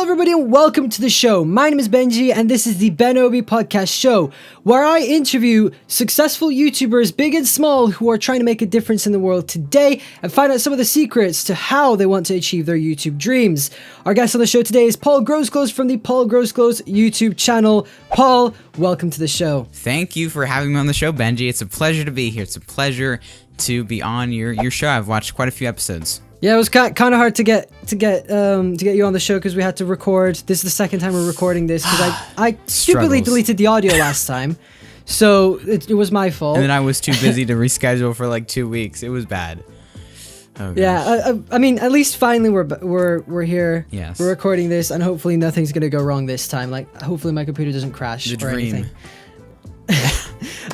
everybody, and welcome to the show. My name is Benji, and this is the BenObi podcast show, where I interview successful YouTubers, big and small, who are trying to make a difference in the world today and find out some of the secrets to how they want to achieve their YouTube dreams. Our guest on the show today is Paul Groseclose from the Paul Groseclose YouTube channel. Paul, welcome to the show. Thank you for having me on the show, Benji. It's a pleasure to be here. It's a pleasure to be on your show. I've watched quite a few episodes. Yeah, it was kind of hard to get you on the show because we had to record. This is the second time we're recording this because I stupidly deleted the audio last time, so it was my fault. And then I was too busy to reschedule for like 2 weeks. It was bad. Oh, yeah, I mean, at least finally we're here. Yes. We're recording this, and hopefully nothing's gonna go wrong this time. Like, hopefully my computer doesn't crash or anything.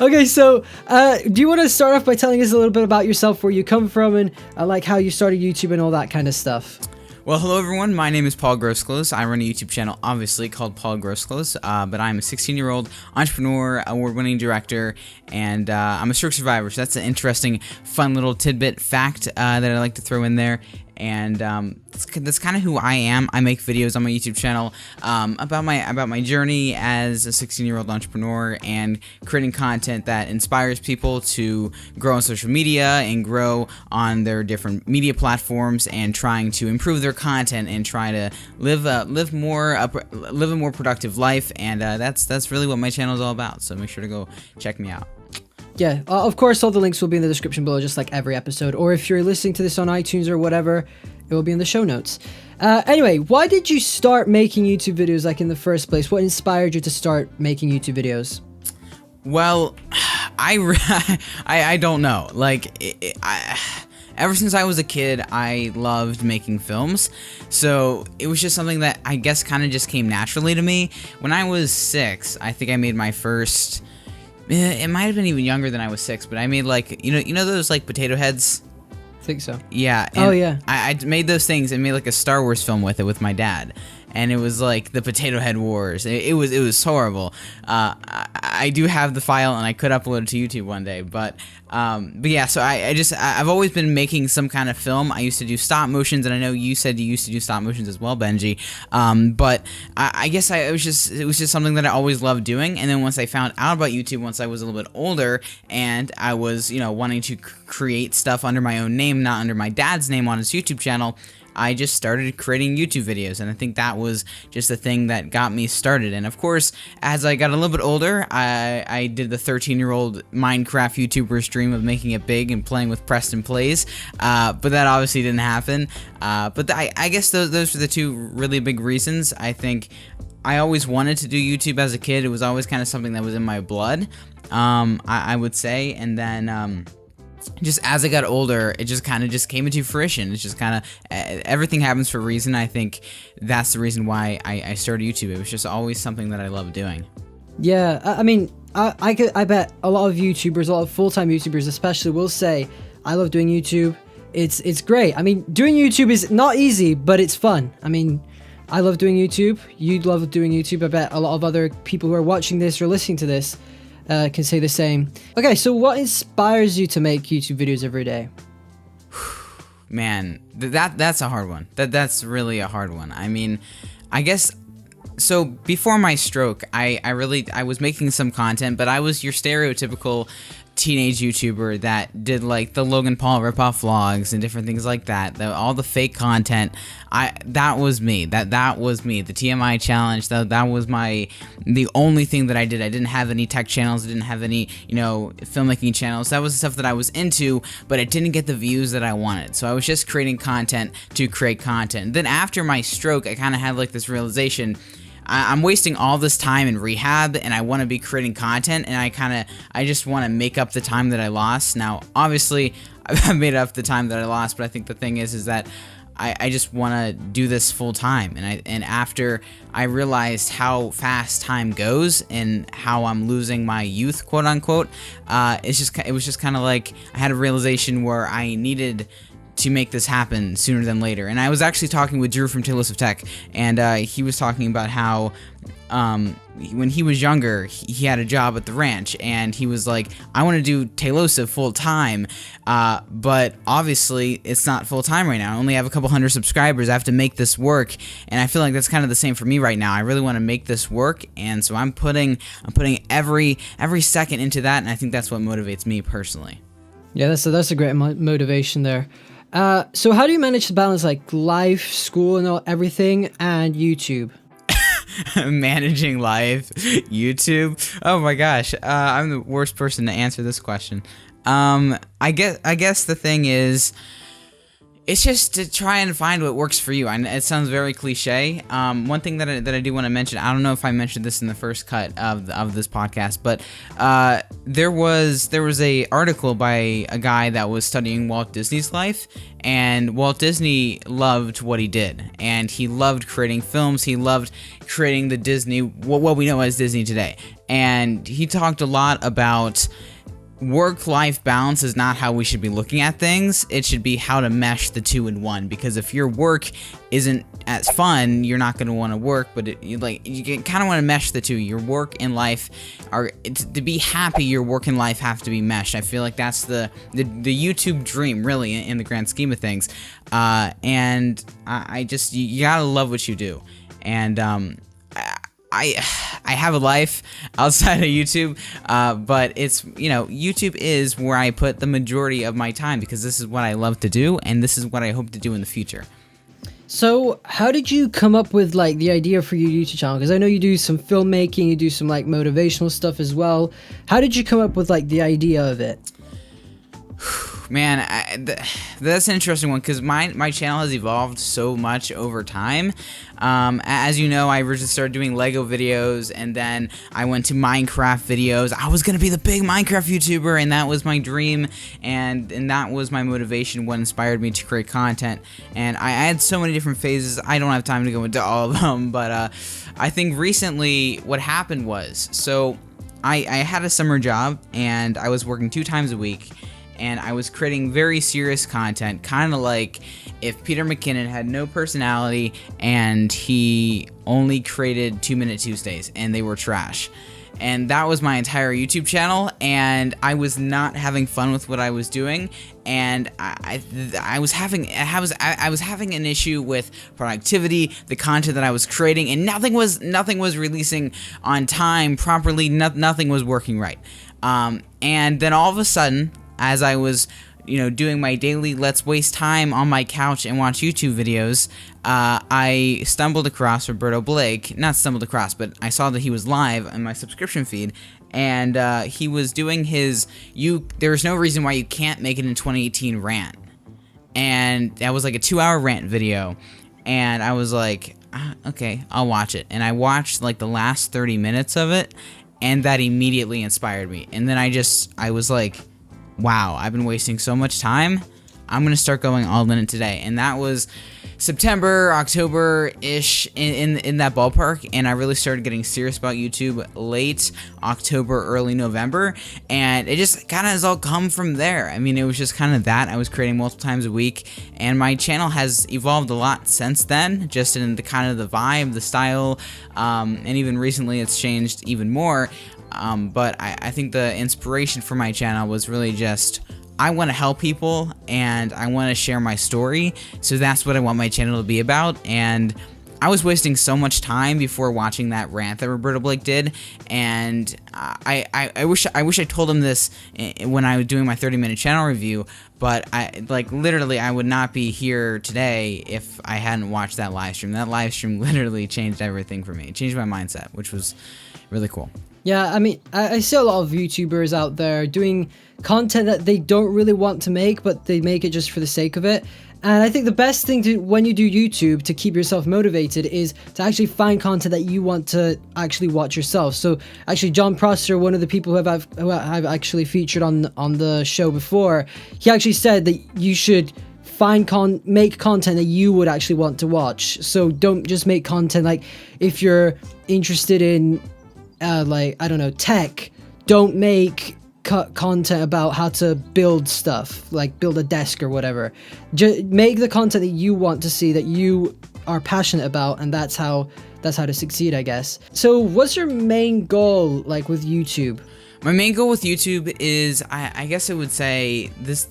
Okay, so do you want to start off by telling us a little bit about yourself, where you come from, and like how you started YouTube and all that kind of stuff? Well, hello everyone. My name is Paul Groseclose. I run a YouTube channel, obviously, called Paul Groseclose, but I'm a 16-year-old entrepreneur, award-winning director, and I'm a stroke survivor. So that's an interesting, fun little tidbit fact that I like to throw in there. And that's kind of who I am. I make videos on my YouTube channel about my journey as a 16-year-old entrepreneur and creating content that inspires people to grow on social media and grow on their different media platforms and trying to improve their content and try to live a more productive life. And that's really what my channel is all about. So make sure to go check me out. Yeah, of course, all the links will be in the description below, just like every episode. Or if you're listening to this on iTunes or whatever, it will be in the show notes. Anyway, why did you start making YouTube videos, like, in the first place? What inspired you to start making YouTube videos? Well, I don't know. Like, ever since I was a kid, I loved making films. So it was just something that I guess kind of just came naturally to me. When I was 6, I think I made my first... It might have been even younger than I was 6, but I made, like, you know those, like, potato heads? I think so. Yeah. Oh, yeah. I made those things and made, like, a Star Wars film with it with my dad. And it was like the Potato Head Wars. It was horrible. I do have the file, and I could upload it to YouTube one day. But yeah. So I've always been making some kind of film. I used to do stop motions, and I know you said you used to do stop motions as well, Benji. But I guess it was just something that I always loved doing. And then once I found out about YouTube, once I was a little bit older, and I was wanting to create stuff under my own name, not under my dad's name on his YouTube channel, I just started creating YouTube videos, and I think that was just the thing that got me started. And of course, as I got a little bit older, I did the 13-year-old Minecraft YouTuber's dream of making it big and playing with Preston Plays, but that obviously didn't happen. But I guess those are the two really big reasons. I think I always wanted to do YouTube as a kid. It was always kind of something that was in my blood, I would say, and then... just as I got older, it just kind of came into fruition. It's just kind of everything happens for a reason. I think that's the reason why I started YouTube. It was just always something that I loved doing. Yeah, I mean, I bet a lot of YouTubers, a lot of full-time YouTubers especially, will say, I love doing YouTube. It's great. I mean, doing YouTube is not easy, but it's fun. I mean, I love doing YouTube. You love doing YouTube. I bet a lot of other people who are watching this or listening to this can say the same. Okay, so what inspires you to make YouTube videos every day? Man, that's a hard one. That's really a hard one. I mean, I guess so. Before my stroke, I was making some content, but I was your stereotypical teenage YouTuber that did, like, the Logan Paul ripoff vlogs and different things like that. All the fake content. That was me. That was me. The TMI challenge. That was the only thing that I did. I didn't have any tech channels. I didn't have any filmmaking channels. That was the stuff that I was into, but it didn't get the views that I wanted. So I was just creating content to create content. Then after my stroke, I kind of had, like, this realization. I'm wasting all this time in rehab, and I want to be creating content, and I just want to make up the time that I lost. Now, obviously, I've made up the time that I lost, but I think the thing is that I just want to do this full time, and after I realized how fast time goes and how I'm losing my youth, quote unquote, it was just kind of like I had a realization where I needed to make this happen sooner than later. And I was actually talking with Drew from Talos of Tech, and he was talking about how when he was younger, he had a job at the ranch, and he was like, I want to do Talos full time, but obviously it's not full time right now. I only have a couple hundred subscribers. I have to make this work, and I feel like that's kind of the same for me right now. I really want to make this work, and so I'm putting every second into that, and I think that's what motivates me personally. Yeah, that's a great motivation there. So how do you manage to balance like life, school, and everything, and YouTube? Managing life, YouTube. Oh my gosh, I'm the worst person to answer this question. I guess the thing is, it's just to try and find what works for you. And it sounds very cliche. One thing that I do want to mention, I don't know if I mentioned this in the first cut of this podcast, but there was a article by a guy that was studying Walt Disney's life, and Walt Disney loved what he did, and he loved creating films. He loved creating the Disney, what we know as Disney today, and he talked a lot about work-life balance is not how we should be looking at things. It should be how to mesh the two in one, because if your work isn't as fun, you're not going to want to work, but you kind of want to mesh the two. Your work and life to be happy, your work and life have to be meshed. I feel like that's the YouTube dream, really, in the grand scheme of things. And I just, you gotta love what you do. And I have a life outside of YouTube, but it's, YouTube is where I put the majority of my time, because this is what I love to do, and this is what I hope to do in the future. So how did you come up with like the idea for your YouTube channel? Because I know you do some filmmaking, you do some like motivational stuff as well. How did you come up with like the idea of it? Man, that's an interesting one, because my channel has evolved so much over time. As you know, I originally started doing Lego videos, and then I went to Minecraft videos. I was gonna be the big Minecraft YouTuber, and that was my dream, and that was my motivation, what inspired me to create content. And I had so many different phases. I don't have time to go into all of them, but I think recently what happened was, so I had a summer job, and I was working 2 times a week, and I was creating very serious content, kind of like if Peter McKinnon had no personality and he only created 2-Minute Tuesdays and they were trash. And that was my entire YouTube channel, and I was not having fun with what I was doing, and I was having an issue with productivity, the content that I was creating, and nothing was releasing on time properly. Nothing was working right. And then all of a sudden, as I was, doing my daily let's waste time on my couch and watch YouTube videos, I stumbled across Roberto Blake. Not stumbled across, but I saw that he was live on my subscription feed, and he was doing his there's no reason why you can't make it in 2018 rant. And that was like a 2-hour rant video, and I was like, okay, I'll watch it. And I watched like the last 30 minutes of it, and that immediately inspired me. And then I was like, wow, I've been wasting so much time. I'm gonna start going all in it today. And that was September, October-ish, in that ballpark, and I really started getting serious about YouTube late October, early November, and it just kind of has all come from there. I mean, it was just kind of that. I was creating multiple times a week, and my channel has evolved a lot since then, just in the kind of the vibe, the style, and even recently it's changed even more. But I think the inspiration for my channel was really just, I want to help people, and I want to share my story, so that's what I want my channel to be about. And I was wasting so much time before watching that rant that Roberto Blake did, and I wish I told him this when I was doing my 30-minute channel review, but literally I would not be here today if I hadn't watched that live stream. That live stream literally changed everything for me. It changed my mindset, which was really cool. Yeah, I mean, I see a lot of YouTubers out there doing content that they don't really want to make, but they make it just for the sake of it. And I think the best thing to, when you do YouTube, to keep yourself motivated is to actually find content that you want to actually watch yourself. So actually, John Prosser, one of the people who I've actually featured on the show before, he actually said that you should make content that you would actually want to watch. So don't just make content like, if you're interested in I don't know, tech, don't make cut content about how to build stuff, like build a desk or whatever. Make the content that you want to see, that you are passionate about, and that's how to succeed, I guess. So what's your main goal like with YouTube? My main goal with YouTube is, I guess I would say this.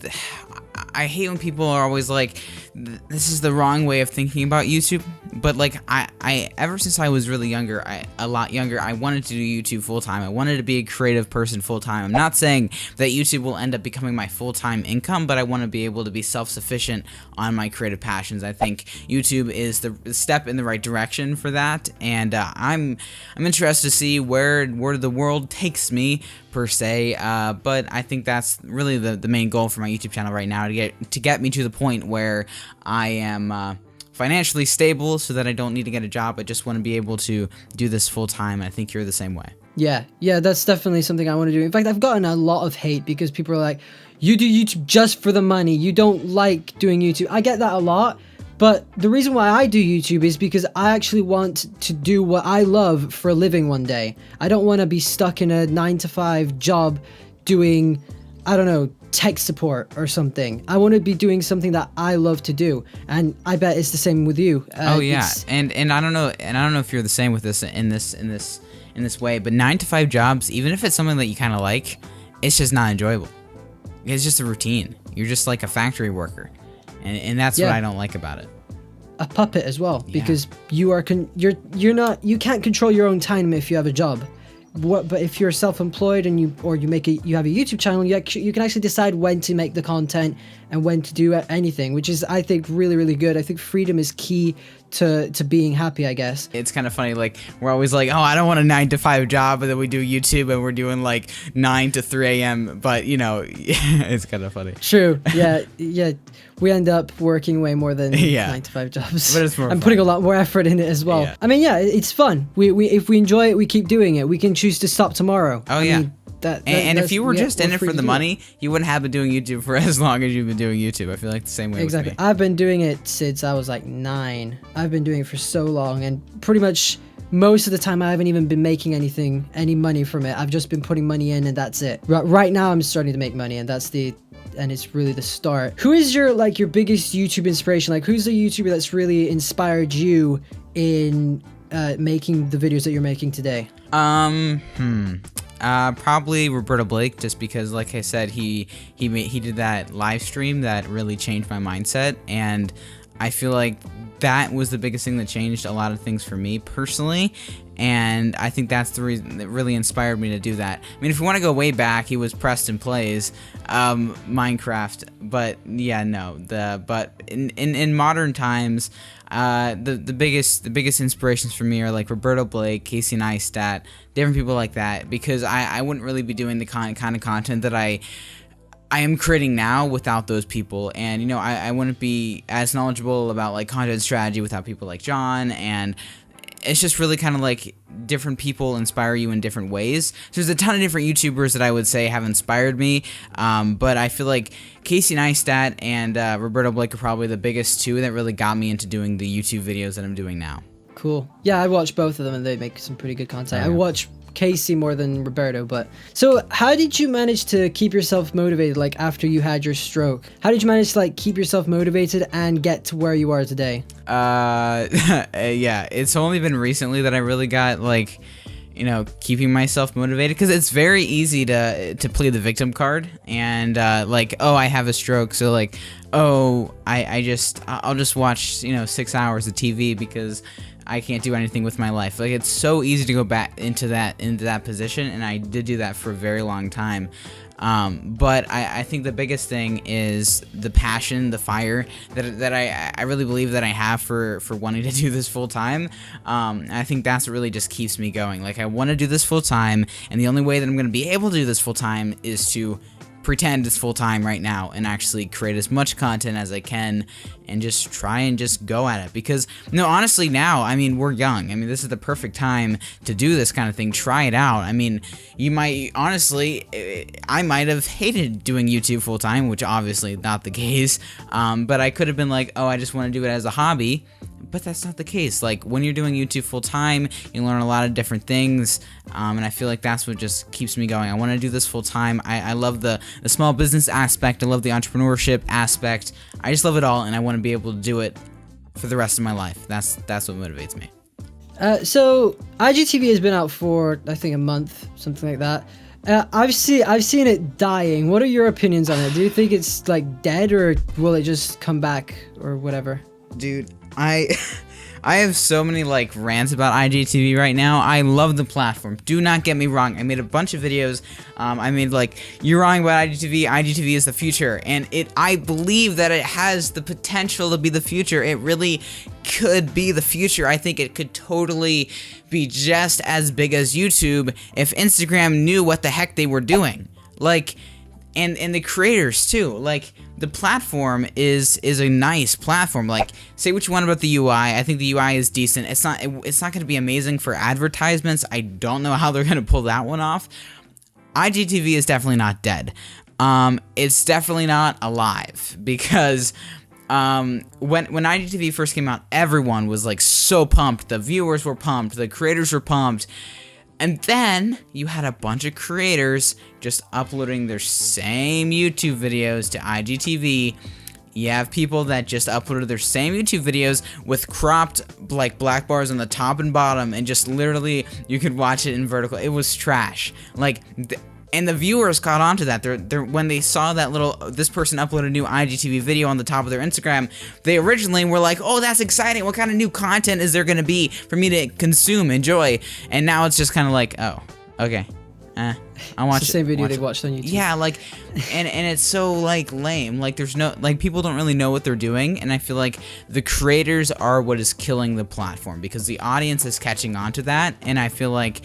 I hate when people are always like, this is the wrong way of thinking about YouTube. But like, I ever since I was really younger, a lot younger, I wanted to do YouTube full time. I wanted to be a creative person full time. I'm not saying that YouTube will end up becoming my full time income, but I want to be able to be self-sufficient on my creative passions. I think YouTube is the step in the right direction for that, and I'm interested to see where the world takes me per se. But I think that's really the main goal for my YouTube channel right now, to get me to the point where I am financially stable, so that I don't need to get a job. I just want to be able to do this full time. I think you're the same way. Yeah, that's definitely something I want to do. In fact, I've gotten a lot of hate because people are like, you do YouTube just for the money. You don't like doing YouTube. I get that a lot. But the reason why I do YouTube is because I actually want to do what I love for a living one day. I don't want to be stuck in a 9-to-5 job doing, I don't know, tech support or something. I want to be doing something that I love to do, and I bet it's the same with you. Oh yeah, and I don't know, if you're the same with this in this way, but 9-to-5 jobs, even if it's something that you kind of like, it's just not enjoyable. It's just a routine. You're just like a factory worker, and that's what I don't like about it. A puppet as well, because you can't control your own time if you have a job. But if you're self-employed and you have a YouTube channel, you can actually decide when to make the content and when to do anything, which is, I think, really, really good. I think freedom is key to being happy, I guess. It's kind of funny, like, we're always like, oh, I don't want a 9-to-5 job, and then we do YouTube and we're doing like 9 to 3 a.m. But you know, it's kind of funny. True. Yeah. We end up working way more than 9-to-5 jobs. But it's more fun. Putting a lot more effort in it as well. Yeah. I mean, it's fun. If we enjoy it, we keep doing it. We can choose to stop tomorrow. Oh, I mean, and if you were just in it for the money, you wouldn't have been doing YouTube for as long as you've been doing YouTube. I feel like the same way. Exactly. With me. I've been doing it since I was like 9. I've been doing it for so long, and pretty much most of the time I haven't even been making any money from it. I've just been putting money in, and that's it. Right now I'm starting to make money, and it's really the start. Who is your biggest YouTube inspiration? Like, who's the YouTuber that's really inspired you in making the videos that you're making today? Probably Roberto Blake, just because, like I said, he did that live stream that really changed my mindset, and I feel like that was the biggest thing that changed a lot of things for me personally, and I think that's the reason that really inspired me to do that. I mean, if you want to go way back, he was Preston Plays, Minecraft, but yeah, no, but in modern times, the biggest inspirations for me are like Roberto Blake, Casey Neistat, different people like that, because I wouldn't really be doing the kind of content that I am creating now without those people, and you know, I wouldn't be as knowledgeable about like content strategy without people like John, and it's just really kind of like different people inspire you in different ways. So there's a ton of different YouTubers that I would say have inspired me, but I feel like Casey Neistat and Roberto Blake are probably the biggest two that really got me into doing the YouTube videos that I'm doing now. Cool. Yeah, I watch both of them, and they make some pretty good content. Oh, yeah. I watch Casey more than Roberto, but so how did you manage to keep yourself motivated, like after you had your stroke? How did you manage to like keep yourself motivated and get to where you are today? Yeah, it's only been recently that I really got like, you know, keeping myself motivated, because it's very easy to play the victim card and like, oh, I have a stroke, so like, oh, I'll just watch, you know, 6 hours of TV because I can't do anything with my life. Like, it's so easy to go back into that position, and I did do that for a very long time. But I think the biggest thing is the passion, the fire that I really believe that I have for wanting to do this full time. I think that's what really just keeps me going. Like, I want to do this full time, and the only way that I'm going to be able to do this full time is to pretend it's full time right now and actually create as much content as I can and just try and just go at it. Because, no, honestly, now, I mean, we're young. I mean, this is the perfect time to do this kind of thing. Try it out. I mean, you might, honestly, I might have hated doing YouTube full time, which obviously not the case. But I could have been like, oh, I just want to do it as a hobby. But that's not the case. Like, when you're doing YouTube full time, you learn a lot of different things, and I feel like that's what just keeps me going. I want to do this full time. I love the small business aspect. I love the entrepreneurship aspect. I just love it all, and I want to be able to do it for the rest of my life. That's what motivates me. So IGTV has been out for, I think, a month, something like that. I've seen it dying. What are your opinions on it? Do you think it's like dead, or will it just come back, or whatever? Dude, I have so many like rants about IGTV right now. I love the platform. Do not get me wrong. I made a bunch of videos. I made like, you're wrong about IGTV. IGTV is the future, and I believe that it has the potential to be the future. It really could be the future. I think it could totally be just as big as YouTube if Instagram knew what the heck they were doing. Like, and the creators too. Like, the platform is a nice platform. Like, say what you want about the UI. I think the UI is decent. It's not going to be amazing for advertisements. I don't know how they're going to pull that one off. IGTV is definitely not dead. It's definitely not alive, because when IGTV first came out, everyone was like so pumped. The viewers were pumped. The creators were pumped. And then you had a bunch of creators just uploading their same YouTube videos to IGTV. You have people that just uploaded their same YouTube videos with cropped like black bars on the top and bottom, and just literally you could watch it in vertical. It was trash. Like, and the viewers caught on to that. They're when they saw that this person upload a new IGTV video on the top of their Instagram, they originally were like, oh, that's exciting. What kind of new content is there going to be for me to consume, enjoy? And now it's just kind of like, oh, okay. I'll watch it's the same video they watched on YouTube. Yeah, like, and it's so like lame. Like, there's no, like, people don't really know what they're doing, and I feel like the creators are what is killing the platform, because the audience is catching on to that, and I feel like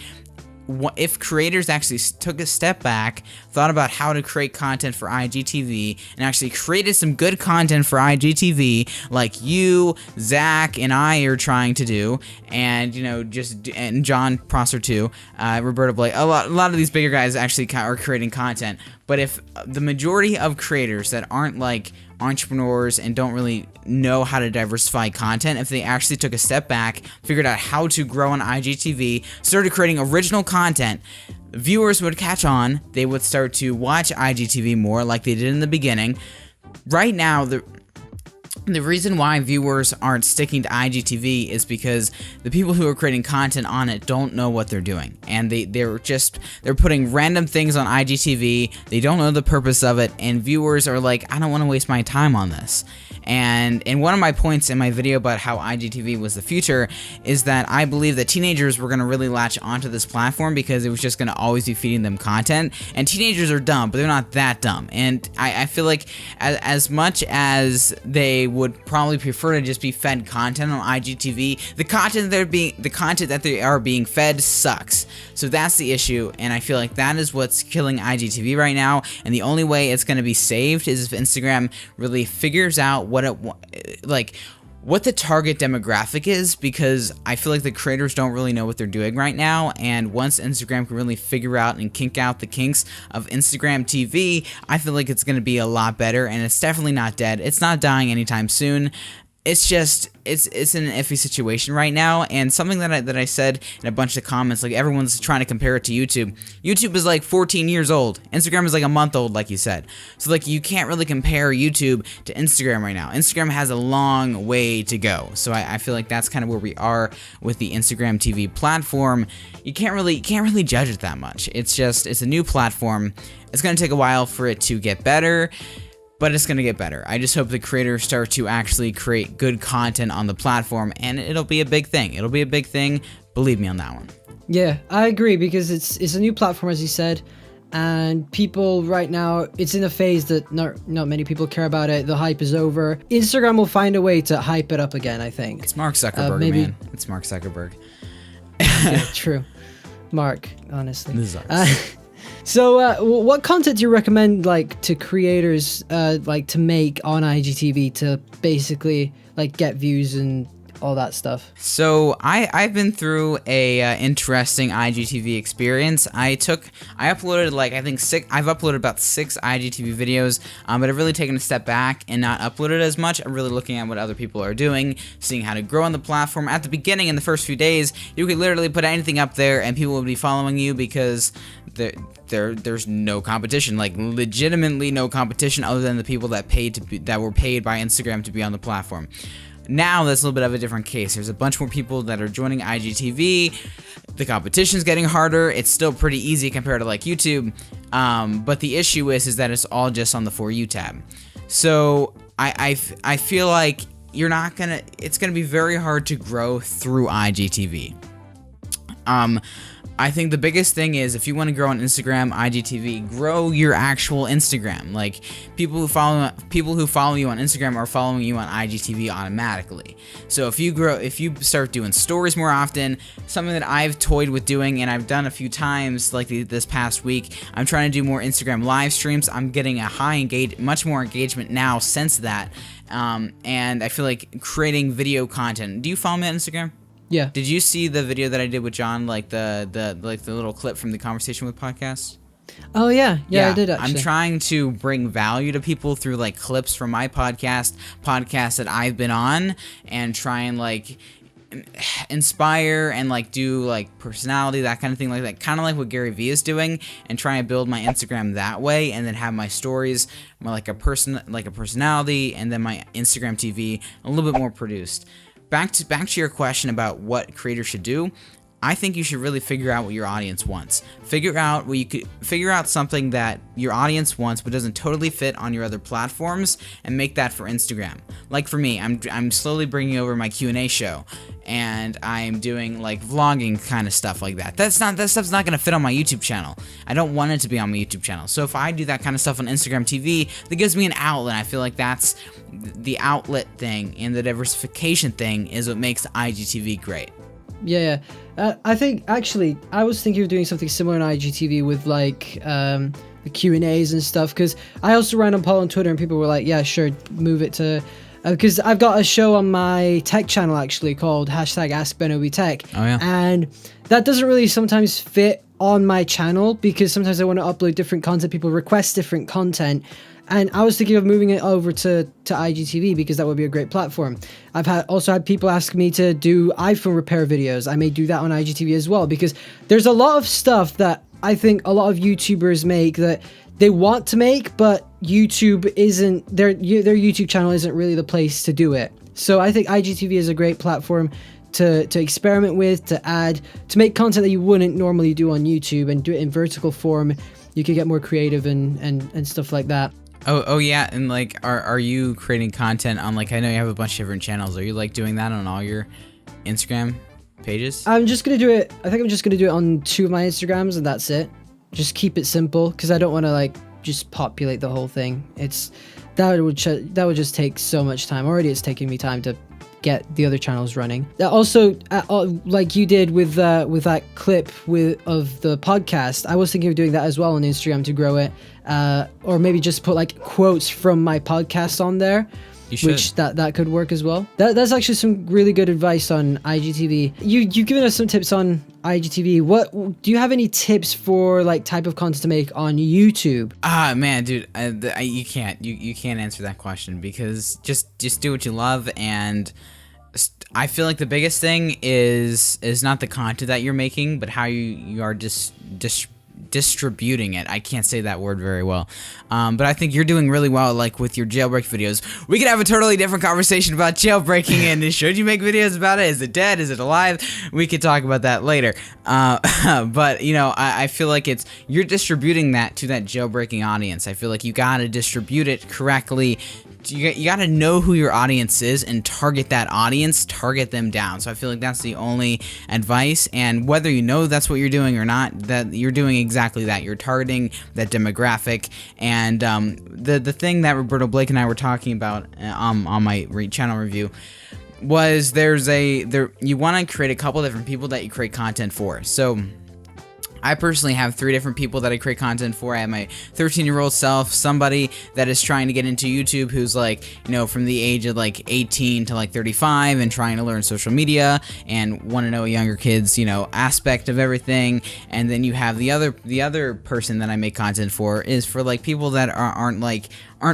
if creators actually took a step back, thought about how to create content for IGTV, and actually created some good content for IGTV, like you, Zach, and I are trying to do, and and John Prosser too, Roberto Blake, a lot of these bigger guys actually are creating content. But if the majority of creators that aren't like entrepreneurs and don't really know how to diversify content, if they actually took a step back, figured out how to grow on IGTV, started creating original content, viewers would catch on. They would start to watch IGTV more like they did in the beginning. Right now, the reason why viewers aren't sticking to IGTV is because the people who are creating content on it don't know what they're doing, and they're putting random things on IGTV. They don't know the purpose of it, and viewers are like, I don't want to waste my time on this. And one of my points in my video about how IGTV was the future is that I believe that teenagers were going to really latch onto this platform because it was just going to always be feeding them content. And teenagers are dumb, but they're not that dumb. And I feel like as much as they would probably prefer to just be fed content on IGTV, the content that they are being fed sucks. So that's the issue, and I feel like that is what's killing IGTV right now. And the only way it's going to be saved is if Instagram really figures out what the target demographic is, because I feel like the creators don't really know what they're doing right now. And once Instagram can really figure out and kink out the kinks of Instagram TV, I feel like it's going to be a lot better, and it's definitely not dead. It's not dying anytime soon. It's just, it's in an iffy situation right now, and something that I said in a bunch of comments, like, everyone's trying to compare it to YouTube. YouTube is like 14 years old. Instagram is like a month old, like you said. So, like, you can't really compare YouTube to Instagram right now. Instagram has a long way to go. So I feel like that's kind of where we are with the Instagram TV platform. You can't really judge it that much. It's a new platform. It's going to take a while for it to get better, but it's going to get better. I just hope the creators start to actually create good content on the platform, and it'll be a big thing. It'll be a big thing. Believe me on that one. Yeah, I agree, because it's a new platform, as you said, and people right now, it's in a phase that not many people care about it. The hype is over. Instagram will find a way to hype it up again, I think. It's Mark Zuckerberg, man. It's Mark Zuckerberg. Yeah, true. Mark, honestly. So, what content do you recommend, like, to creators, like, to make on IGTV to basically, like, get views and all that stuff? So I've been through a interesting IGTV experience. I've uploaded I've uploaded about 6 IGTV videos, but I've really taken a step back and not uploaded as much. I'm really looking at what other people are doing, seeing how to grow on the platform. At the beginning, in the first few days, you could literally put anything up there and people would be following you because there's no competition, like legitimately no competition other than the people that were paid by Instagram to be on the platform. Now that's a little bit of a different case. There's a bunch more people that are joining IGTV. The competition's getting harder. It's still pretty easy compared to like YouTube, but the issue is that it's all just on the For You tab. So I feel like it's gonna be very hard to grow through IGTV. I think the biggest thing is if you want to grow on Instagram, IGTV, grow your actual Instagram. Like people who follow you on Instagram are following you on IGTV automatically. So if you start doing stories more often, something that I've toyed with doing and I've done a few times like this past week, I'm trying to do more Instagram live streams. I'm getting much more engagement now since that. And I feel like creating video content. Do you follow me on Instagram? Yeah. Did you see the video that I did with John, like the little clip from the Conversation with podcast? Oh yeah, I did actually. I'm trying to bring value to people through like clips from my podcasts that I've been on, and try and like inspire and like do like personality, that kind of thing, like that, kind of like what Gary Vee is doing, and try and build my Instagram that way, and then have my stories like a personality, and then my Instagram TV a little bit more produced. Back to your question about what creators should do. I think you should really figure out what your audience wants. Figure out something that your audience wants but doesn't totally fit on your other platforms, and make that for Instagram. Like for me, I'm slowly bringing over my Q&A show, and I'm doing like vlogging kind of stuff like that. That stuff's not gonna fit on my YouTube channel. I don't want it to be on my YouTube channel. So if I do that kind of stuff on Instagram TV, that gives me an outlet. I feel like that's the outlet thing, and the diversification thing is what makes IGTV great. Yeah. I think actually I was thinking of doing something similar on IGTV with like the Q&As and stuff, because I also ran a poll on Twitter and people were like, yeah, sure, move it to, because I've got a show on my tech channel actually called #AskBenObiTech. Oh yeah. And that doesn't really sometimes fit on my channel, because sometimes I want to upload different content, people request different content. And I was thinking of moving it over to IGTV, because that would be a great platform. I've also had people ask me to do iPhone repair videos. I may do that on IGTV as well, because there's a lot of stuff that I think a lot of YouTubers make that they want to make, but YouTube isn't, their YouTube channel isn't really the place to do it. So I think IGTV is a great platform to experiment with, to make content that you wouldn't normally do on YouTube, and do it in vertical form. You could get more creative and stuff like that. Oh yeah, and like, are you creating content on, like, I know you have a bunch of different channels. Are you like doing that on all your Instagram pages? I'm just gonna do it. I think I'm just gonna do it on 2 of my Instagrams, and that's it. Just keep it simple, because I don't want to like just populate the whole thing. That would just take so much time. Already, it's taking me time to get the other channels running. Also, like you did with that clip of the podcast, I was thinking of doing that as well on Instagram to grow it, or maybe just put like quotes from my podcast on there. You should. Which that could work as well. That's actually some really good advice on IGTV. You've given us some tips on IGTV. What do you have any tips for like type of content to make on YouTube? Man, dude, you can't answer that question, because just do what you love. And I feel like the biggest thing is not the content that you're making, but how you are distributing it. I can't say that word very well, but I think you're doing really well, like with your jailbreak videos. We could have a totally different conversation about jailbreaking, and should you make videos about it? Is it dead? Is it alive? We could talk about that later. But you know, I feel like you're distributing that to that jailbreaking audience. I feel like you gotta distribute it correctly. You got to know who your audience is and target that audience, target them down. So I feel like that's the only advice, and whether you know that's what you're doing or not, that you're doing exactly that. You're targeting that demographic. And the thing that Roberto Blake and I were talking about on my channel review was you want to create a couple different people that you create content for. So I personally have 3 different people that I create content for. I have my 13-year-old self, somebody that is trying to get into YouTube who's like, you know, from the age of like 18 to like 35 and trying to learn social media and want to know a younger kid's, you know, aspect of everything. And then you have the other person that I make content for is for like people that aren't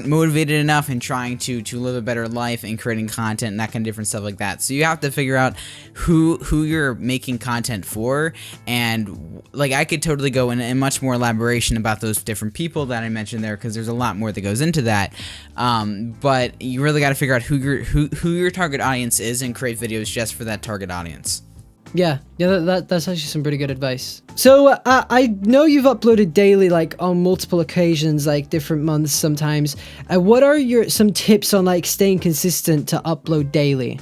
motivated enough and trying to live a better life and creating content and that kind of different stuff like that. So you have to figure out who you're making content for, and like I could totally go in much more elaboration about those different people that I mentioned there, because there's a lot more that goes into that. But you really got to figure out who your target audience is and create videos just for that target audience. Yeah, that's actually some pretty good advice. So I know you've uploaded daily, like on multiple occasions, like different months sometimes. What are some tips on like staying consistent to upload daily?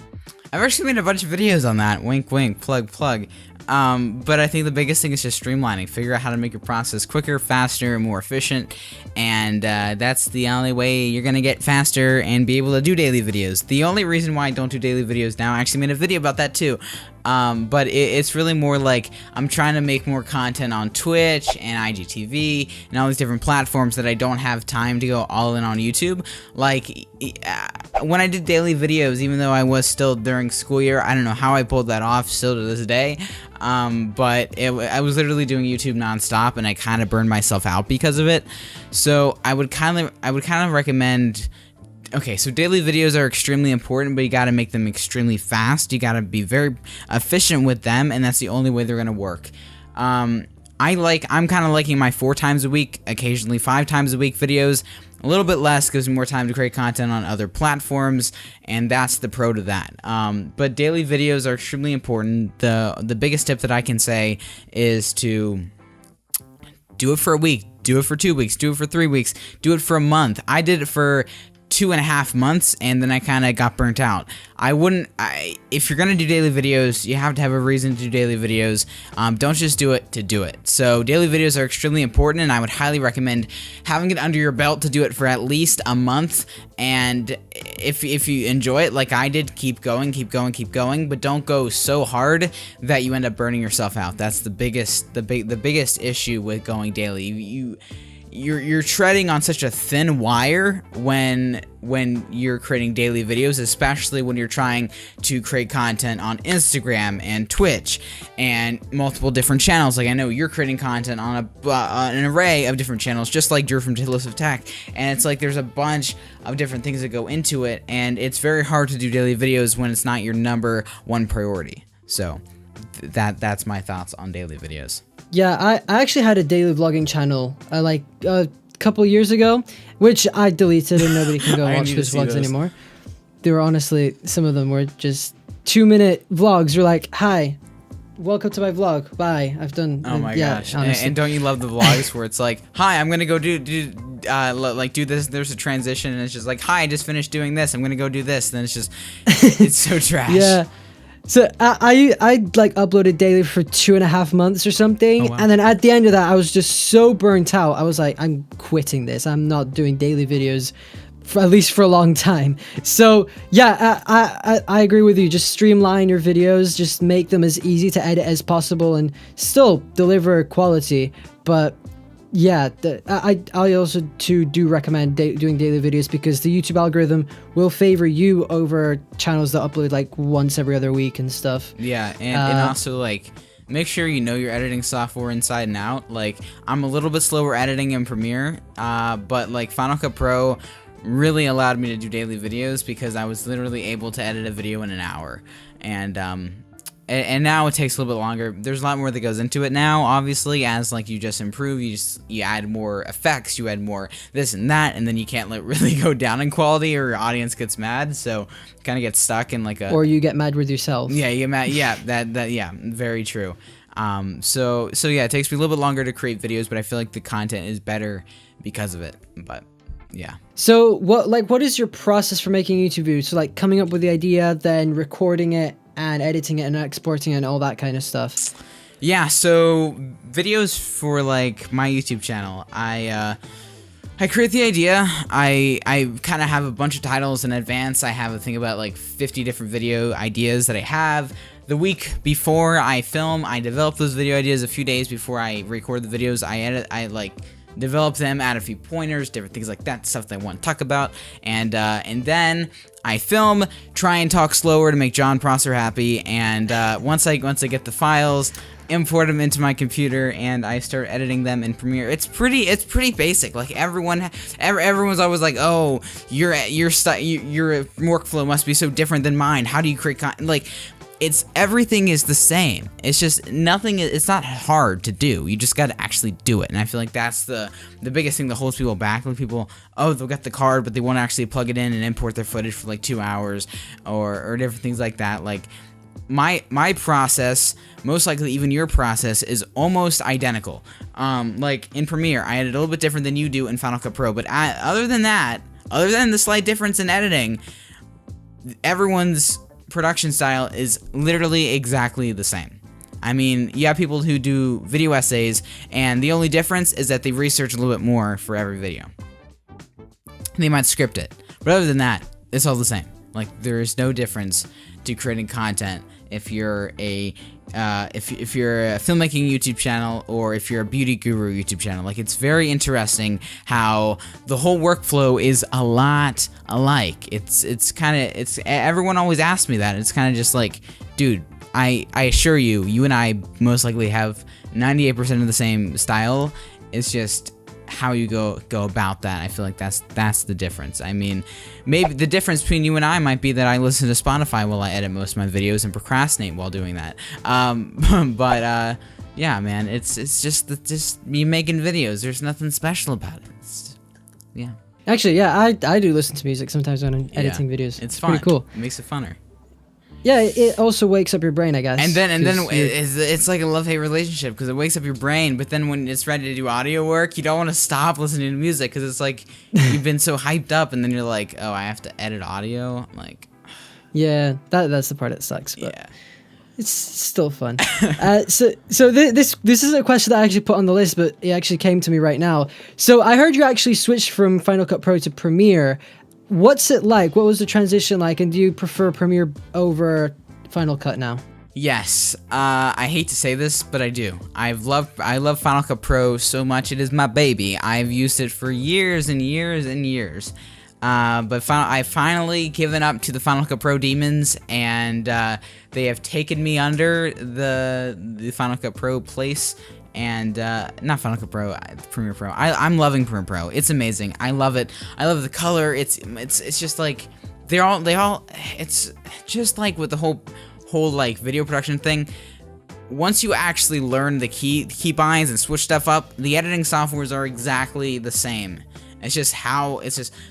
I've actually made a bunch of videos on that. Wink, wink, plug, plug. But I think the biggest thing is just streamlining. Figure out how to make your process quicker, faster, more efficient, and that's the only way you're gonna get faster and be able to do daily videos. The only reason why I don't do daily videos now, I actually made a video about that too. But it's really more like I'm trying to make more content on Twitch and IGTV and all these different platforms that I don't have time to go all in on YouTube. Like when I did daily videos, even though I was still during school year, I don't know how I pulled that off still to this day. But I was literally doing YouTube nonstop, and I kind of burned myself out because of it. So I would kind of recommend. Okay, so daily videos are extremely important, but you got to make them extremely fast. You got to be very efficient with them, and that's the only way they're gonna work. I'm kind of liking my 4 times a week, occasionally 5 times a week videos. A little bit less gives me more time to create content on other platforms, and that's the pro to that. But daily videos are extremely important. The biggest tip that I can say is to do it for a week, do it for 2 weeks, do it for 3 weeks, do it for a month. I did it for 2.5 months, and then I kind of got burnt out. If you're gonna do daily videos, you have to have a reason to do daily videos. Don't just do it to do it. So daily videos are extremely important, and I would highly recommend having it under your belt to do it for at least a month. And if you enjoy it like I did, keep going, but don't go so hard that you end up burning yourself out. That's the biggest issue with going daily. You're treading on such a thin wire when you're creating daily videos, especially when you're trying to create content on Instagram and Twitch and multiple different channels. Like I know you're creating content on an array of different channels, just like Drew from Tiddlers of Tech, and it's like there's a bunch of different things that go into it, and it's very hard to do daily videos when it's not your number 1 priority. So that's my thoughts on daily videos. Yeah, I actually had a daily vlogging channel like a couple years ago, which I deleted and nobody can go watch those vlogs anymore. They were honestly, some of them were just 2-minute vlogs. You're like, hi, welcome to my vlog. Bye. I've done. Oh my gosh. And don't you love the vlogs where it's like, hi, I'm gonna go do this. There's a transition and it's just like, hi, I just finished doing this. I'm gonna go do this. And then it's just, it's so trash. Yeah. So I like uploaded daily for 2.5 months or something. Oh, wow. And then at the end of that, I was just so burnt out. I was like, I'm quitting this. I'm not doing daily videos for at least for a long time. So yeah, I agree with you. Just streamline your videos, just make them as easy to edit as possible and still deliver quality. But yeah, I also do recommend doing daily videos because the YouTube algorithm will favor you over channels that upload like once every other week and stuff. Yeah, and also like make sure you know your editing software inside and out. Like I'm a little bit slower editing in Premiere, but like Final Cut Pro really allowed me to do daily videos because I was literally able to edit a video in an hour. And now it takes a little bit longer. There's a lot more that goes into it now, obviously, as like you just improve, you add more effects, you add more this and that, and then you can't let really go down in quality or your audience gets mad, so kind of get stuck in like a... Or you get mad with yourself. Yeah, you get mad, yeah, very true. So yeah, it takes me a little bit longer to create videos, but I feel like the content is better because of it, but... yeah. So what is your process for making YouTube videos? So like coming up with the idea, then recording it and editing it and exporting it and all that kind of stuff. Yeah, so videos for like my YouTube channel, I create the idea. I kind of have a bunch of titles in advance. I have a thing about like 50 different video ideas that I have. The week before I film, I develop those video ideas. A few days before I record the videos, I edit. I like develop them, add a few pointers, different things like that, stuff that I want to talk about, and then I film, try and talk slower to make John Prosser happy, and once I get the files, import them into my computer, and I start editing them in Premiere. It's pretty basic. Like everyone's always like, oh, your workflow must be so different than mine. How do you create content? Like, everything is the same. It's just it's not hard to do. You just got to actually do it. And I feel like that's the biggest thing that holds people back. When people, oh, they'll get the card, but they won't actually plug it in and import their footage for like 2 hours or different things like that. Like my process, most likely even your process, is almost identical. Like in Premiere, I edit a little bit different than you do in Final Cut Pro. But other than the slight difference in editing, everyone's production style is literally exactly the same. I mean, you have people who do video essays, and the only difference is that they research a little bit more for every video. They might script it, but other than that, it's all the same. Like, there is no difference to creating content if you're a filmmaking YouTube channel or if you're a beauty guru YouTube channel. Like, it's very interesting how the whole workflow is a lot alike. Everyone always asks me that. It's kind of just like, dude, I assure you, you and I most likely have 98% of the same style. It's just how you go about that. I feel like that's the difference. I mean, maybe the difference between you and I might be that I listen to Spotify while I edit most of my videos and procrastinate while doing that. But yeah, man, it's just me making videos. There's nothing special about it. Yeah. Actually, yeah, I do listen to music sometimes when I'm editing videos. It's fun. Pretty cool. It makes it funner. Yeah, it also wakes up your brain, I guess. And then it's like a love-hate relationship, because it wakes up your brain, but then when it's ready to do audio work, you don't want to stop listening to music, because it's like you've been so hyped up, and then you're like, oh, I have to edit audio. I'm like, yeah, that's the part that sucks, but yeah, it's still fun. So this isn't a question that I actually put on the list, but it actually came to me right now. So I heard you actually switched from Final Cut Pro to Premiere. What's it like? What was the transition like? And do you prefer Premiere over Final Cut now? Yes. I hate to say this, but I do. I love Final Cut Pro so much. It is my baby. I've used it for years and years and years. But I've finally given up to the Final Cut Pro demons, and they have taken me under the Final Cut Pro place. And not Final Cut Pro, Premiere Pro. I'm loving Premiere Pro. It's amazing. I love it. I love the color. It's just like they all. It's just like with the whole like video production thing. Once you actually learn the key binds and switch stuff up, the editing softwares are exactly the same. It's just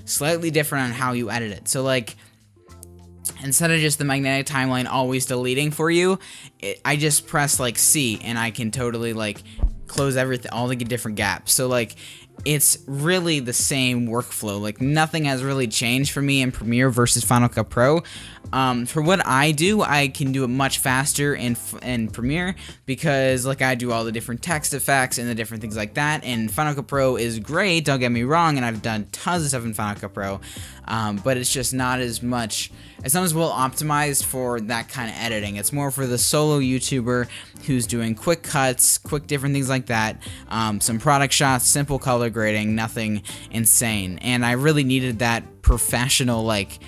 slightly different on how you edit it. So like, instead of just the magnetic timeline always deleting for you, I just press like C and I can totally like close everything, all the different gaps. So like, it's really the same workflow. Like, nothing has really changed for me in Premiere versus Final Cut Pro. For what I do, I can do it much faster in Premiere, because like I do all the different text effects and the different things like that. And Final Cut Pro is great, don't get me wrong, and I've done tons of stuff in Final Cut Pro, but it's just not as much. It's not as well optimized for that kind of editing. It's more for the solo YouTuber who's doing quick cuts, quick different things like that, some product shots, simple color grading, nothing insane. And I really needed that professional, like,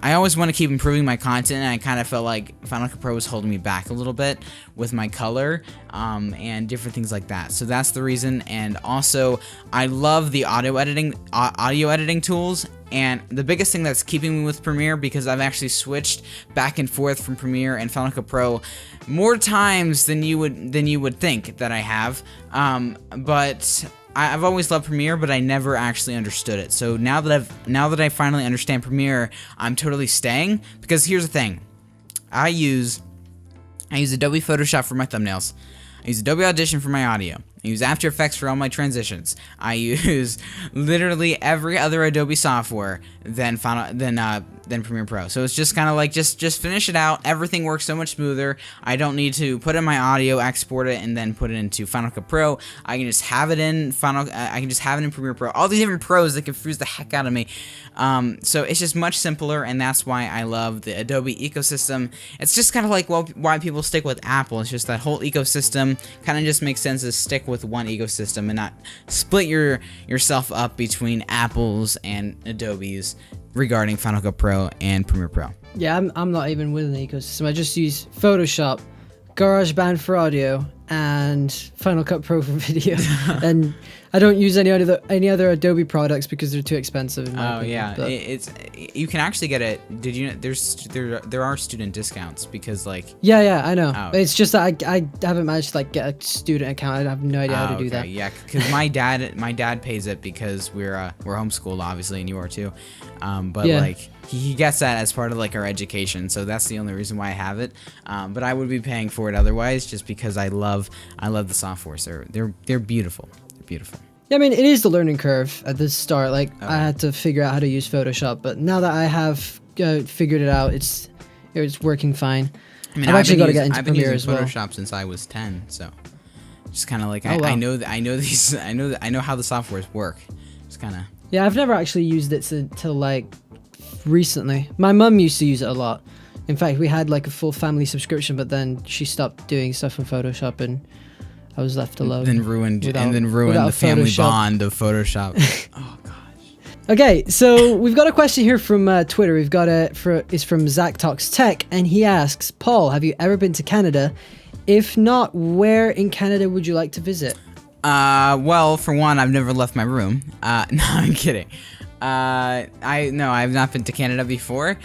I always want to keep improving my content, and I kind of felt like Final Cut Pro was holding me back a little bit with my color, and different things like that. So that's the reason. And also, I love the audio editing tools. And the biggest thing that's keeping me with Premiere, because I've actually switched back and forth from Premiere and Final Cut Pro more times than you would think that I have. But I've always loved Premiere, but I never actually understood it. So now that I finally understand Premiere, I'm totally staying, because here's the thing. I use Adobe Photoshop for my thumbnails. I use Adobe Audition for my audio. I use After Effects for all my transitions. I use literally every other Adobe software than Premiere Pro. So it's just kind of like just finish it out. Everything works so much smoother. I don't need to put in my audio, export it, and then put it into Final Cut Pro. I can just have it in I can just have it in Premiere Pro. All these different pros that confuse the heck out of me. So it's just much simpler, and that's why I love the Adobe ecosystem. It's just kind of like why people stick with Apple. It's just that whole ecosystem kind of just makes sense to stick with one ecosystem and not split yourself up between Apple's and Adobe's regarding Final Cut Pro and Premiere Pro. Yeah, I'm not even with an ecosystem. I just use Photoshop, GarageBand for audio, and Final Cut Pro for video. And I don't use any other Adobe products because they're too expensive. In my opinion. But It's you can actually get it. Did you know there are student discounts because like yeah, I know. Oh. It's just that I haven't managed to like get a student account. I have no idea how to do that. Yeah, because my dad pays it because we're homeschooled obviously, and you are too. But Yeah. like he gets that as part of like our education, so that's the only reason why I have it. But I would be paying for it otherwise, just because I love the software. So they're beautiful. They're beautiful. Yeah, I mean, it is the learning curve at the start. Like, I had to figure out how to use Photoshop, but now that I have figured it out, it's working fine. I mean, I've actually got to get into I've been Premiere using as well. Photoshop since I was 10, so just kind of like Oh, wow. I know how the softwares work. Just kind of. Yeah, I've never actually used it till like recently. My mum used to use it a lot. In fact, we had like a full family subscription, but then she stopped doing stuff in Photoshop, and I was left alone. Then ruined without the family Photoshop. bond of Photoshop. Oh gosh. Okay, so we've got a question here from Twitter. We've got it's from Zach Talks Tech, and he asks, Paul, have you ever been to Canada? If not, where in Canada would you like to visit? Well, for one, I've never left my room. No, I'm kidding. I've not been to Canada before.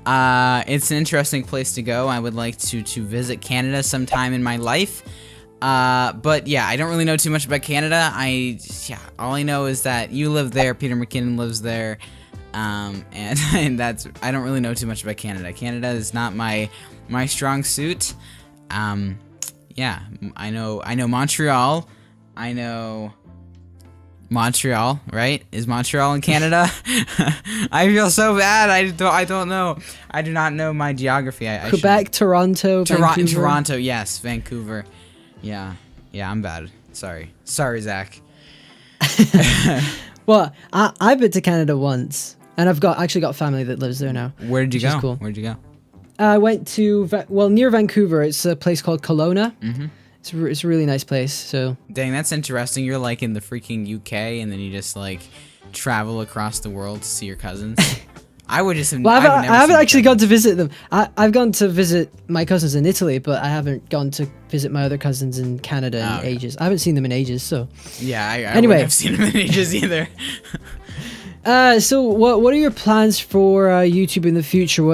It's an interesting place to go. I would like to visit Canada sometime in my life. But yeah, I don't really know too much about Canada. All I know is that you live there, Peter McKinnon lives there, and I don't really know too much about Canada. Canada is not my strong suit. Yeah, I know Montreal. I know Montreal, right? Is Montreal in Canada? I feel so bad. I don't know. I do not know my geography. Quebec, Toronto, Vancouver. Toronto, yes, Vancouver. Yeah, I'm bad. Sorry, Zach. Well, I've been to Canada once, and I've actually got family that lives there now. Where did you go? Cool. Where'd you go? I went to near Vancouver. It's a place called Kelowna. Mm-hmm. It's a really nice place. So dang, that's interesting. You're like in the freaking UK, and then you just like travel across the world to see your cousins. I would just. Well, I haven't actually gone to visit them. I've gone to visit my cousins in Italy, but I haven't gone to visit my other cousins in Canada in ages. I haven't seen them in ages, so. Yeah, I anyway, wouldn't have seen them in ages either. So what are your plans for YouTube in the future?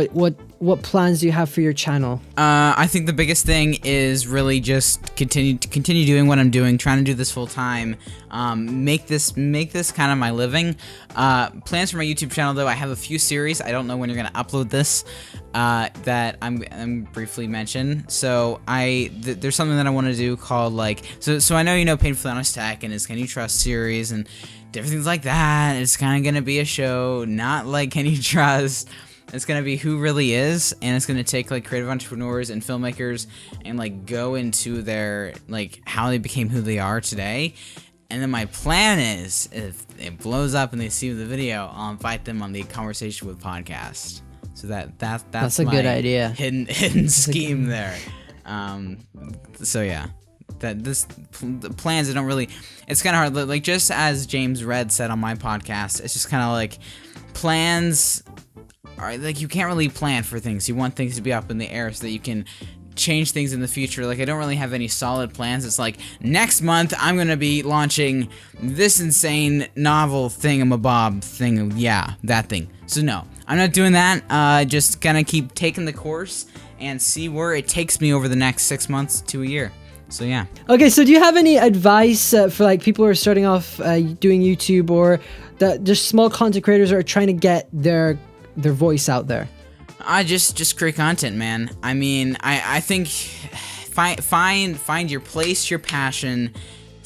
What plans do you have for your channel? I think the biggest thing is really just continue doing what I'm doing, trying to do this full time, make this kind of my living. Plans for my YouTube channel though, I have a few series. I don't know when you're gonna upload this, that I'm briefly mention. So there's something that I want to do called like so I know you know Painfully Honest Tech and his Can You Trust series and different things like that. It's kind of gonna be a show, not like Can You Trust. It's gonna be who really is, and it's gonna take like creative entrepreneurs and filmmakers and like go into their like how they became who they are today. And then my plan is, if it blows up and they see the video, I'll invite them on the Conversation with podcast. So that's a my good idea. Hidden scheme there. So yeah. The plans, I don't really. It's kind of hard. Like just as James Red said on my podcast, it's just kind of like plans. Like you can't really plan for things. You want things to be up in the air so that you can change things in the future. Like I don't really have any solid plans. It's like next month I'm gonna be launching this insane novel thingamabob thing. Yeah, that thing. So no, I'm not doing that. Just gonna keep taking the course and see where it takes me over the next 6 months to a year. So yeah. Okay, so do you have any advice for like people who are starting off doing YouTube or that just small content creators are trying to get their voice out there? I just create content, man. I mean, I think find your place, your passion,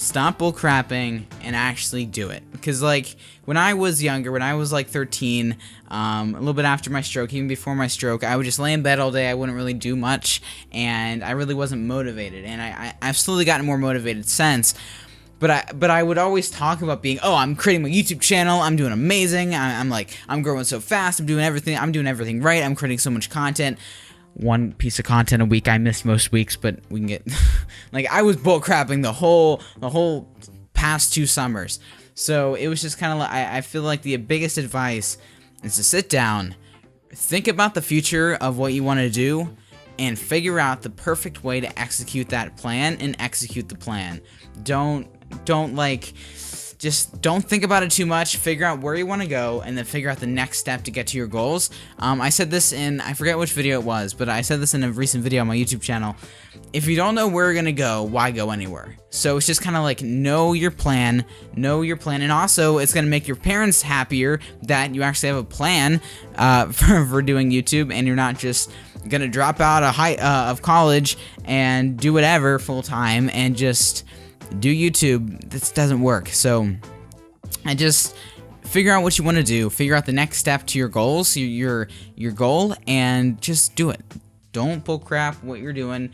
stop bullcrapping and actually do it. Because like when I was younger, when I was like 13, a little bit after my stroke, even before my stroke, I would just lay in bed all day. I wouldn't really do much, and I really wasn't motivated. And I've slowly gotten more motivated since. But I would always talk about being, oh, I'm creating my YouTube channel, I'm doing amazing, I'm growing so fast, I'm doing everything right, I'm creating so much content. One piece of content a week. I miss most weeks, but we can get like I was bullcrapping the whole past 2 summers. So it was just kind of like I feel like the biggest advice is to sit down, think about the future of what you want to do, and figure out the perfect way to execute that plan and execute the plan. Don't think about it too much. Figure out where you want to go, and then figure out the next step to get to your goals. I said this in, I forget which video it was, but I said this in a recent video on my YouTube channel. If you don't know where you're gonna go, why go anywhere? So it's just kind of like know your plan, and also it's gonna make your parents happier that you actually have a plan for doing YouTube, and you're not just gonna drop out of college and do whatever full time and just do YouTube. This doesn't work. So I just figure out what you want to do, figure out the next step to your goals, your goal, and just do it. Don't bullcrap what you're doing.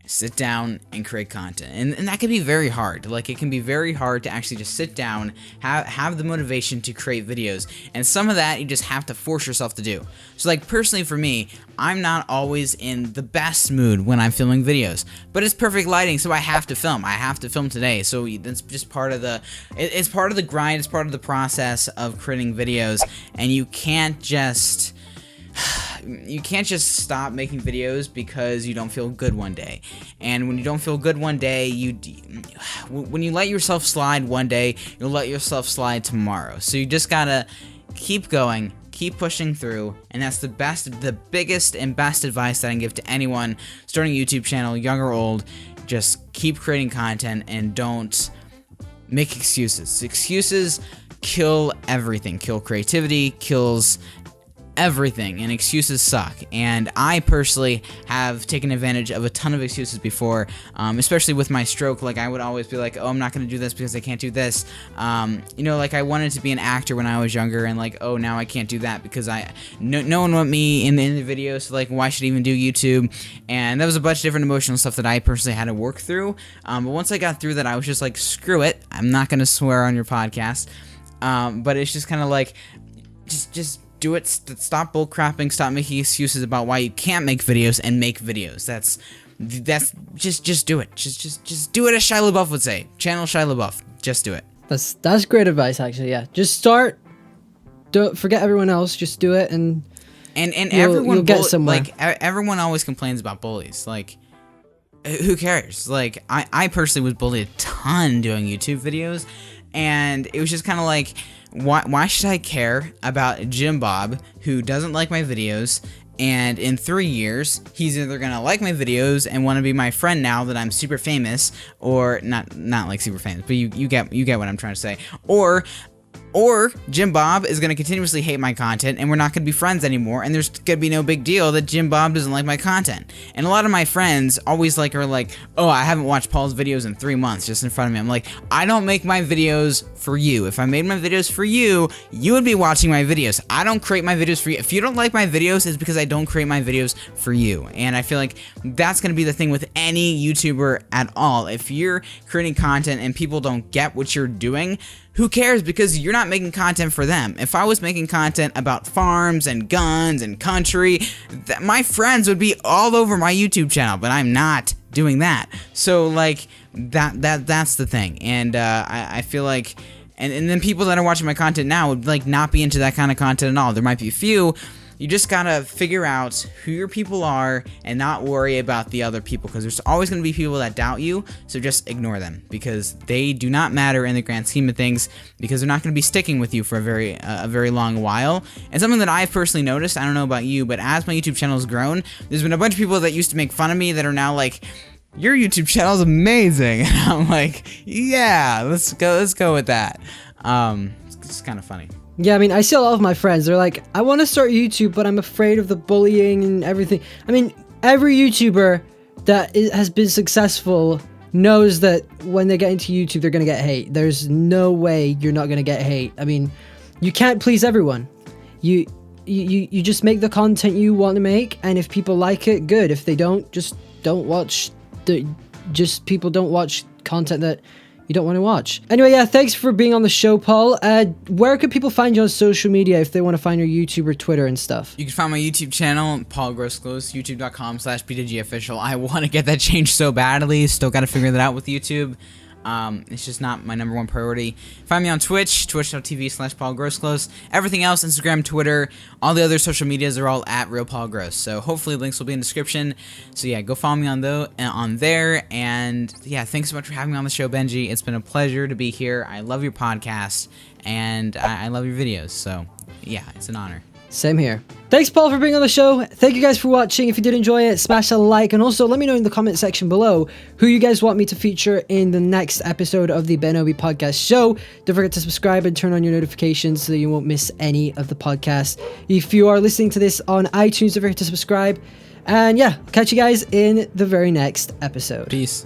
Sit down and create content, and that can be very hard. Like, it can be very hard to actually just sit down, have the motivation to create videos, and some of that you just have to force yourself to do. So like personally for me, I'm not always in the best mood when I'm filming videos, but it's perfect lighting, so I have to film. I have to film today, so that's just part of the it's part of the grind, it's part of the process of creating videos, and you can't just stop making videos because you don't feel good one day. And when you don't feel good one day, when you let yourself slide one day, you'll let yourself slide tomorrow. So you just gotta keep going, keep pushing through, and that's the biggest and best advice that I can give to anyone starting a YouTube channel, young or old. Just keep creating content and don't make excuses. Excuses kill everything, kill creativity, kills everything, and excuses suck. And I personally have taken advantage of a ton of excuses before, especially with my stroke. Like, I would always be like, oh, I'm not gonna do this because I can't do this. Like, I wanted to be an actor when I was younger, and like, oh, now I can't do that because no one want me in the video, so like, why should I even do YouTube? And that was a bunch of different emotional stuff that I personally had to work through. But once I got through that, I was just like, screw it, I'm not gonna swear on your podcast. But it's just kind of like, just do it. Stop bullcrapping. Stop making excuses about why you can't make videos, and make videos. That's just do it. Just do it, as Shia LaBeouf would say. Channel Shia LaBeouf. Just do it. That's great advice, actually. Yeah, just start. Don't forget everyone else. Just do it, and everyone get somewhere. Like, everyone always complains about bullies. Like, who cares? Like, I personally was bullied a ton doing YouTube videos, and it was just kind of like, why should I care about Jim Bob, who doesn't like my videos, and in 3 years, he's either gonna like my videos and want to be my friend now that I'm super famous, or not like super famous, but you get what I'm trying to say, or Jim Bob is going to continuously hate my content, and we're not going to be friends anymore, and there's going to be no big deal that Jim Bob doesn't like my content. And a lot of my friends always are like, oh, I haven't watched Paul's videos in 3 months, just in front of me. I'm like, I don't make my videos for you. If I made my videos for you, you would be watching my videos. I don't create my videos for you. If you don't like my videos, it's because I don't create my videos for you. And I feel like that's going to be the thing with any YouTuber at all. If you're creating content and people don't get what you're doing, who cares? Because you're not making content for them. If I was making content about farms and guns and country, my friends would be all over my YouTube channel, but I'm not doing that. So like, that's the thing. And I feel like, and then people that are watching my content now would like not be into that kind of content at all. There might be a few. You just gotta figure out who your people are and not worry about the other people, because there's always gonna be people that doubt you, so just ignore them, because they do not matter in the grand scheme of things, because they're not gonna be sticking with you for a very long while. And something that I've personally noticed, I don't know about you, but as my YouTube channel has grown, there's been a bunch of people that used to make fun of me that are now like, your YouTube channel is amazing. And I'm like, yeah, let's go with that. It's just kind of funny. Yeah, I mean, I see a lot of my friends, they're like, I want to start YouTube, but I'm afraid of the bullying and everything. I mean, every YouTuber that has been successful knows that when they get into YouTube, they're gonna get hate. There's no way you're not gonna get hate. I mean, you can't please everyone. You just make the content you want to make, and if people like it, good. If they don't, just don't watch. People don't watch content that you don't want to watch. Anyway, yeah, thanks for being on the show, Paul. Where could people find you on social media if they want to find your YouTube or Twitter and stuff? You can find my YouTube channel, Paul Groseclose, youtube.com/PWGofficial. I want to get that changed so badly. Still got to figure that out with YouTube. It's just not my #1 priority. Find me on Twitch, twitch.tv/Paul Groseclose. Everything else, Instagram, Twitter, all the other social medias are all at Real Paul Gross. So hopefully links will be in the description. So yeah, go follow me on there. And yeah, thanks so much for having me on the show, Benji. It's been a pleasure to be here. I love your podcast, and I love your videos. So yeah, it's an honor. Same here. Thanks, Paul, for being on the show. Thank you guys for watching. If you did enjoy it, smash a like, and also let me know in the comment section below who you guys want me to feature in the next episode of the BenObi podcast show. Don't forget to subscribe and turn on your notifications so that you won't miss any of the podcast. If you are listening to this on iTunes, don't forget to subscribe. And yeah, I'll catch you guys in the very next episode. Peace.